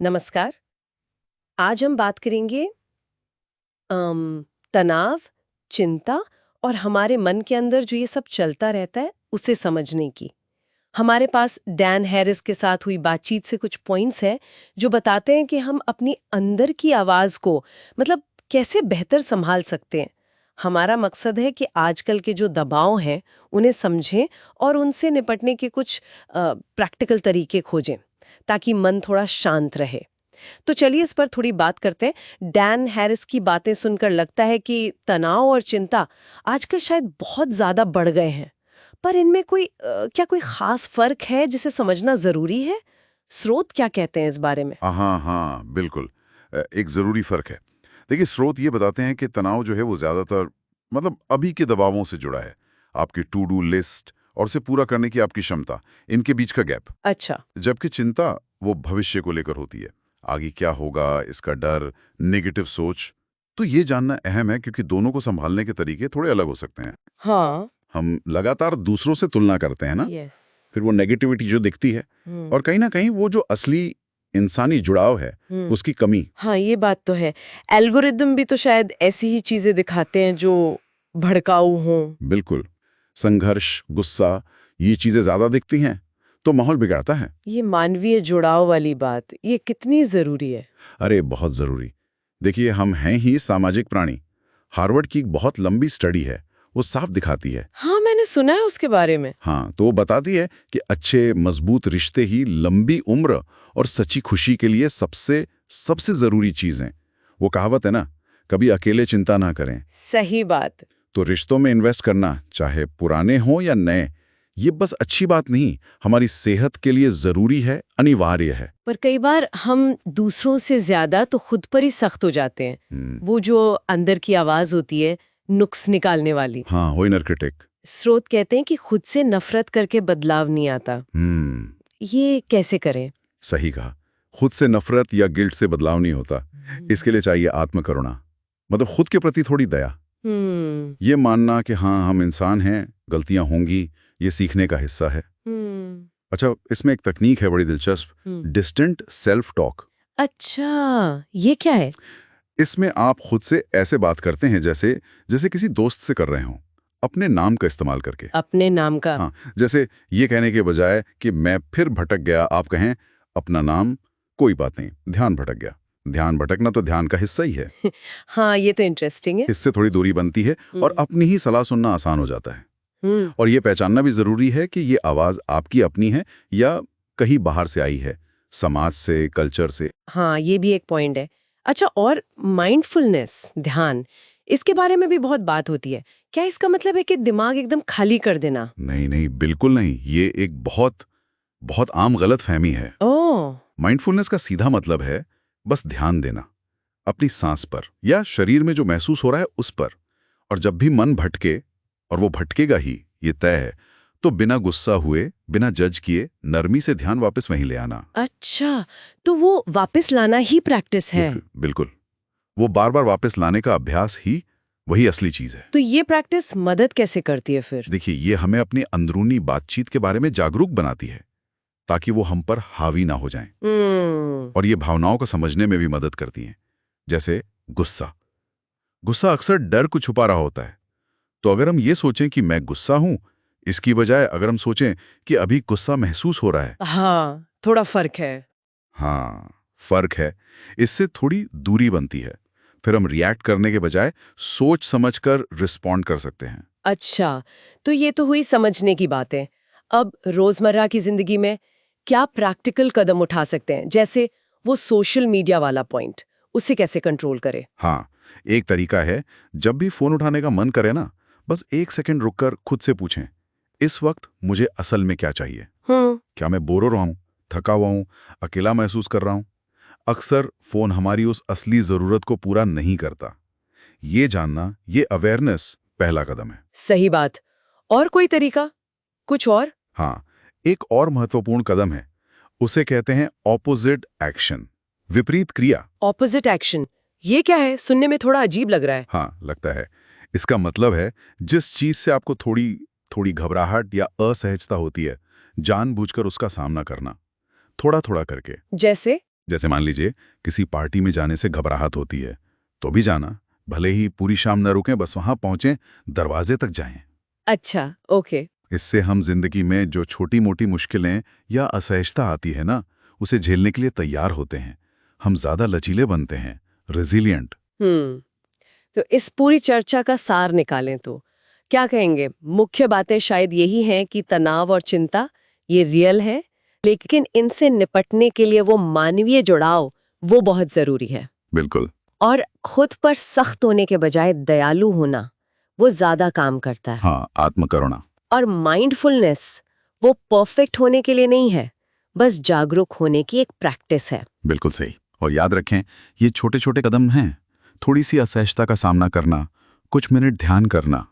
नमस्कार। आज हम बात करेंगे तनाव, चिंता और हमारे मन के अंदर जो ये सब चलता रहता है उसे समझने की। हमारे पास डैन हैरिस के साथ हुई बातचीत से कुछ पॉइंट्स हैं जो बताते हैं कि हम अपनी अंदर की आवाज को मतलब कैसे बेहतर संभाल सकते हैं। हमारा मकसद है कि आजकल के जो दबाव हैं उन्हें समझें और उनसे निपटने के कुछ प्रैक्टिकल तरीके खोजें ताकि मन थोड़ा शांत रहे। तो चलिए इस पर थोड़ी बात करते हैं। डैन हैरिस की बातें सुनकर लगता है कि तनाव और चिंता आजकल शायद बहुत ज्यादा बढ़ गए हैं, पर इनमें क्या कोई खास फर्क है जिसे समझना जरूरी है? स्रोत क्या कहते हैं इस बारे में? हाँ हाँ बिल्कुल। एक ज़रूरी फ़र्क है। देखिए, स्रोत ये बताते हैं कि तनाव जो है वो ज़्यादातर मतलब अभी के दबावों से जुड़ा है। आपकी टू डू लिस्ट और उसे पूरा करने की आपकी क्षमता, इनके बीच का गैप। अच्छा। जबकि चिंता वो भविष्य को लेकर होती है। आगे क्या होगा, इसका डर, नेगेटिव सोच। तो ये जानना अहम है क्योंकि दोनों को संभालने के तरीके थोड़े अलग हो सकते हैं। हाँ। हम लगातार दूसरों से तुलना करते हैं ना, यस। फिर वो नेगेटिविटी जो दिखती है और कहीं ना कहीं वो जो असली इंसानी जुड़ाव है उसकी कमी। हाँ, ये बात तो है। एल्गोरिदम भी तो शायद ऐसी ही चीजें दिखाते हैं जो भड़काऊ हों। बिल्कुल। संघर्ष, गुस्सा, ये चीजें ज्यादा दिखती हैं तो माहौल बिगड़ता है। ये मानवीय जुड़ाव वाली बात, ये कितनी जरूरी है? अरे बहुत जरूरी। देखिए, हम हैं ही सामाजिक प्राणी। हार्वर्ड की एक बहुत लंबी स्टडी है, वो साफ दिखाती है। हाँ, मैंने सुना है उसके बारे में। हाँ, तो वो बताती है कि अच्छे मजबूत रिश्ते ही लंबी उम्र और सच्ची खुशी के लिए सबसे सबसे जरूरी चीज हैं। वो कहावत है ना, कभी अकेले चिंता ना करें। सही बात। तो रिश्तों में इन्वेस्ट करना, चाहे पुराने हों या नए, ये बस अच्छी बात नहीं, हमारी सेहत के लिए जरूरी है, अनिवार्य है। पर कई बार हम दूसरों से ज्यादा तो खुद पर ही सख्त हो जाते हैं। वो जो अंदर की आवाज होती है, नुक्स निकालने वाली। हाँ, वो इनर क्रिटिक। स्रोत कहते हैं कि खुद से नफरत करके बदलाव नहीं आता। ये कैसे करें? सही कहा। खुद से नफरत या गिल्ट से बदलाव नहीं होता। इसके लिए चाहिए आत्मकरुणा, मतलब खुद के प्रति थोड़ी दया। ये मानना कि हाँ, हम इंसान हैं, गलतियां होंगी, ये सीखने का हिस्सा है। अच्छा, इसमें एक तकनीक है बड़ी दिलचस्प, डिस्टेंट सेल्फ टॉक। अच्छा, ये क्या है? इसमें आप खुद से ऐसे बात करते हैं जैसे जैसे किसी दोस्त से कर रहे हों, अपने नाम का इस्तेमाल करके। अपने नाम का? हाँ, जैसे ये कहने के बजाय कि मैं फिर भटक गया, आप कहें अपना नाम, कोई बात नहीं, ध्यान भटक गया। ध्यान भटकना तो ध्यान का हिस्सा ही है। हाँ, ये तो इंटरेस्टिंग है। इससे थोड़ी दूरी बनती है और अपनी ही सलाह सुनना आसान हो जाता है। और ये पहचानना भी जरूरी है कि ये आवाज आपकी अपनी है या कहीं बाहर से आई है, समाज से, कल्चर से। हाँ, ये भी एक पॉइंट है। अच्छा, और माइंडफुलनेस, ध्यान, इसके बारे में भी बहुत बात होती है। क्या इसका मतलब है कि दिमाग एकदम खाली कर देना? नहीं नहीं, बिल्कुल नहीं। ये एक बहुत बहुत आम गलत फहमी है। ओह। माइंडफुलनेस का सीधा मतलब है बस ध्यान देना अपनी सांस पर या शरीर में जो महसूस हो रहा है उस पर। और जब भी मन भटके, और वो भटकेगा ही, ये तय है, तो बिना गुस्सा हुए, बिना जज किए, नरमी से ध्यान वापस वहीं ले आना। अच्छा, तो वो वापस लाना ही प्रैक्टिस है? बिल्कुल। वो बार बार वापस लाने का अभ्यास ही वही असली चीज है। तो ये प्रैक्टिस मदद कैसे करती है फिर? देखिए, ये हमें अपनी अंदरूनी बातचीत के बारे में जागरूक बनाती है ताकि वो हम पर हावी ना हो जाएं। और ये भावनाओं को समझने में भी मदद करती हैं। जैसे गुस्सा। गुस्सा अक्सर डर को छुपा रहा होता है। तो अगर हम ये सोचें कि मैं गुस्सा हूं, इसकी बजाय अगर हम सोचें कि अभी गुस्सा महसूस हो रहा है। हाँ, थोड़ा फर्क है। हाँ, फर्क है। इससे थोड़ी दूरी बनती है। फिर हम रिएक्ट करने के बजाय सोच समझकर रिस्पॉन्ड कर सकते हैं। अच्छा, तो ये तो हुई समझने की बातें। अब रोजमर्रा की जिंदगी में क्या प्रैक्टिकल कदम उठा सकते हैं? जैसे वो सोशल मीडिया वाला पॉइंट, उसे कैसे कंट्रोल करें? हाँ, एक तरीका है, जब भी फोन उठाने का मन करे ना, बस 1 सेकंड रुककर खुद से पूछें, इस वक्त मुझे असल में क्या चाहिए? क्या मैं बोर हो रहा हूं, थका हुआ हूं, अकेला महसूस कर रहा हूं? अक्सर फोन हमारी उस असली जरूरत को पूरा नहीं करता। ये जानना, ये अवेयरनेस पहला कदम है। सही बात। और कोई तरीका? कुछ और? हाँ, एक और महत्वपूर्ण कदम है, उसे कहते हैं ऑपोजिट एक्शन, विपरीत क्रिया। ऑपोजिट एक्शन, ये क्या है? सुनने में थोड़ा अजीब लग रहा है। हाँ, लगता है। इसका मतलब है जिस चीज से आपको थोड़ी थोड़ी घबराहट या असहजता होती है, जानबूझकर उसका सामना करना, थोड़ा थोड़ा करके। जैसे? जैसे मान लीजिए किसी पार्टी में जाने से घबराहट होती है, तो भी जाना, भले ही पूरी शाम न रुकें, बस वहां पहुंचें, दरवाजे तक जाएं। अच्छा, ओके। इससे हम जिंदगी में जो छोटी मोटी मुश्किलें या असहजता आती है ना, उसे झेलने के लिए तैयार होते हैं। हम ज्यादा लचीले बनते हैं, रेजिलिएंट। तो इस पूरी चर्चा का सार निकालें तो क्या कहेंगे? मुख्य बातें शायद यही हैं कि तनाव और चिंता ये रियल है, लेकिन इनसे निपटने के लिए वो मानवीय जुड़ाव वो बहुत जरूरी है। बिल्कुल। और खुद पर सख्त होने के बजाय दयालु होना वो ज्यादा काम करता है। हाँ, आत्मकरुणा। और माइंडफुलनेस वो परफेक्ट होने के लिए नहीं है, बस जागरूक होने की एक प्रैक्टिस है। बिल्कुल सही। और याद रखें, ये छोटे छोटे कदम हैं। थोड़ी सी असहजता का सामना करना, कुछ मिनट ध्यान करना,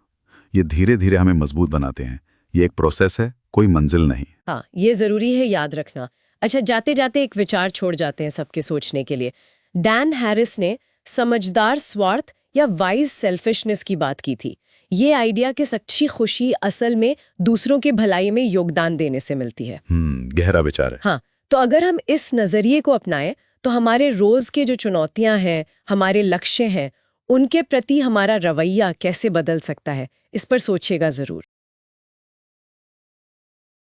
ये धीरे धीरे हमें मजबूत बनाते हैं। ये एक प्रोसेस है, कोई मंजिल नहीं। हाँ, ये जरूरी है याद रखना। अच्छा, जाते जाते एक विचार छोड़ जाते हैं सबके सोचने के लिए। डैन हैरिस ने समझदार स्वार्थ या वाइज सेल्फिशनेस की बात की थी। ये आइडिया कि सच्ची खुशी असल में दूसरों की भलाई में योगदान देने से मिलती है। गहरा विचार है। हाँ, तो अगर हम इस नजरिए को अपनाएं तो हमारे रोज के जो चुनौतियां हैं, हमारे लक्ष्य हैं, उनके प्रति हमारा रवैया कैसे बदल सकता है, इस पर सोचिएगा जरूर।